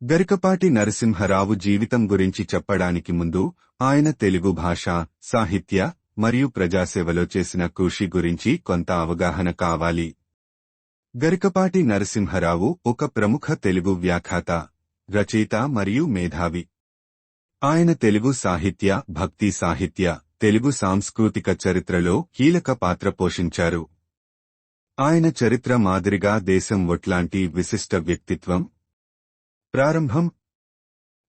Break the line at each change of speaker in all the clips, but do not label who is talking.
గరికపాటి నరసింహరావు జీవితం గురించి చెప్పడానికి ముందు ఆయన తెలుగు భాష, సాహిత్య మరియు ప్రజాసేవలో చేసిన కృషి గురించి కొంత అవగాహన కావాలి. గరికపాటి నరసింహరావు ఒక ప్రముఖ తెలుగు వ్యాఖ్యాత, రచయిత మరియు మేధావి. ఆయన తెలుగు సాహిత్య, భక్తి సాహిత్య, తెలుగు సాంస్కృతిక చరిత్రలో కీలక పాత్ర పోషించారు. ఆయన చరిత్ర మాదిరిగా దేశం ఒట్లాంటి విశిష్ట వ్యక్తిత్వం. ప్రారంభం.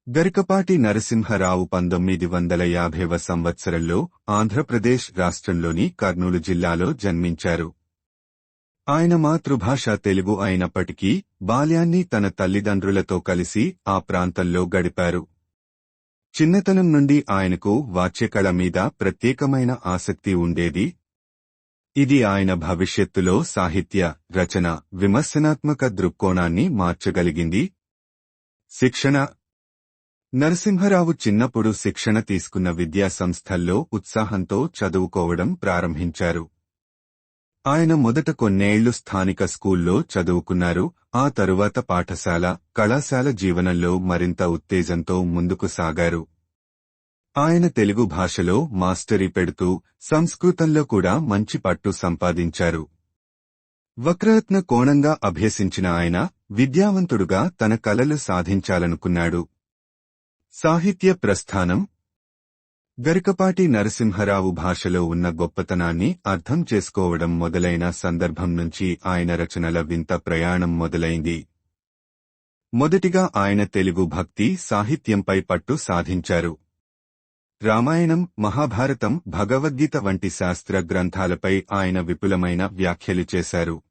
గరికపాటి నరసింహరావు 1950వ సంవత్సరంలో ఆంధ్రప్రదేశ్ రాష్ట్రంలోని కర్నూలు జిల్లాలో జన్మించారు. ఆయన మాతృభాష తెలుగు అయినప్పటికీ బాల్యాన్ని తన తల్లిదండ్రులతో కలిసి ఆ ప్రాంతంలో గడిపారు. చిన్నతనం నుండి ఆయనకు వాచ్యకళ మీద ప్రత్యేకమైన ఆసక్తి ఉండేది. ఇది ఆయన భవిష్యత్తులో సాహిత్య, రచన, విమర్శనాత్మక దృక్కోణాన్ని మార్చగలిగింది. శిక్షణ. నరసింహరావు చిన్నప్పుడు శిక్షణ తీసుకున్న విద్యా సంస్థల్లో ఉత్సాహంతో చదువుకోవడం ప్రారంభించారు. ఆయన మొదట కొన్నేళ్లు స్థానిక స్కూల్లో చదువుకున్నారు. ఆ తరువాత పాఠశాల, కళాశాల జీవనంలో మరింత ఉత్తేజంతో ముందుకు సాగారు. ఆయన తెలుగు భాషలో మాస్టరీ పెడుతూ సంస్కృతంలో కూడా మంచి పట్టు సంపాదించారు. వక్రరత్న కోణంగా అభ్యసించిన ఆయన విద్యావంతుడుగా తన కలలు సాధించాలనుకున్నాడు. సాహిత్య ప్రస్థానం. గరికపాటి నరసింహరావు భాషలో ఉన్న గొప్పతనాన్ని అర్థం చేసుకోవడం మొదలైన సందర్భం నుంచి ఆయన రచనల వింత ప్రయాణం మొదలైంది. మొదటిగా ఆయన తెలుగు భక్తి సాహిత్యంపై పట్టు సాధించారు. రామాయణం, మహాభారతం, భగవద్గీత వంటి శాస్త్ర గ్రంథాలపై ఆయన విపులమైన వ్యాఖ్యలు చేశారు.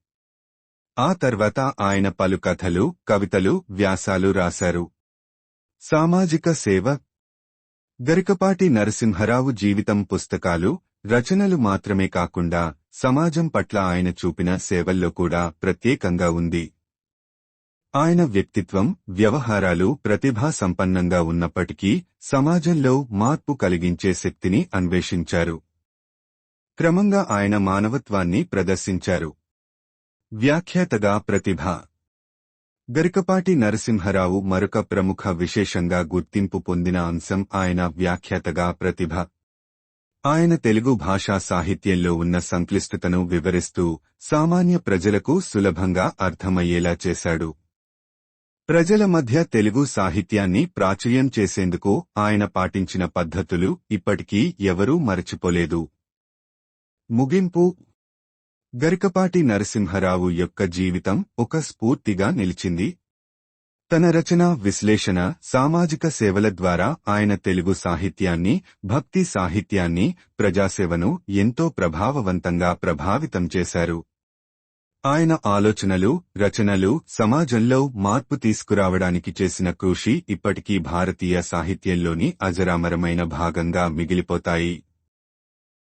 ఆ తర్వాత ఆయన పలు కథలు, కవితలు, వ్యాసాలు రాశారు. సామాజిక సేవ. గరికపాటి నరసింహరావు జీవితం పుస్తకాలు, రచనలు మాత్రమే కాకుండా సమాజం పట్ల ఆయన చూపిన సేవల్లో కూడా ప్రత్యేకంగా ఉంది. ఆయన వ్యక్తిత్వం, వ్యవహారాలు ప్రతిభా సంపన్నంగా ఉన్నప్పటికీ సమాజంలో మార్పు కలిగించే శక్తిని అన్వేషించారు. క్రమంగా ఆయన మానవత్వాన్ని ప్రదర్శించారు. వ్యాఖ్యాతగా ప్రతిభ. గరికపాటి నరసింహరావు మరొక ప్రముఖ విశేషంగా గుర్తింపు పొందిన అంశం ఆయన వ్యాఖ్యాతగా ప్రతిభ. ఆయన తెలుగు భాషా సాహిత్యంలో ఉన్న సంక్లిష్టతను వివరిస్తూ సామాన్య ప్రజలకు సులభంగా అర్థమయ్యేలా చేశాడు. ప్రజల మధ్య తెలుగు సాహిత్యాన్ని ప్రాచుర్యం చేసేందుకు ఆయన పాటించిన పద్ధతులు ఇప్పటికీ ఎవరూ మరచిపోలేదు. ముగింపు. గరికపాటి నరసింహరావు యొక్క జీవితం ఒక స్ఫూర్తిగా నిలిచింది. తన రచన, విశ్లేషణ, సామాజిక సేవల ద్వారా ఆయన తెలుగు సాహిత్యాన్ని, భక్తి సాహిత్యాన్ని, ప్రజాసేవను ఎంతో ప్రభావవంతంగా ప్రభావితం చేశారు. ఆయన ఆలోచనలు, రచనలు సమాజంలో మార్పు తీసుకురావడానికి చేసిన కృషి ఇప్పటికీ భారతీయ సాహిత్యంలోని అజరామరమైన భాగంగా మిగిలిపోతాయి.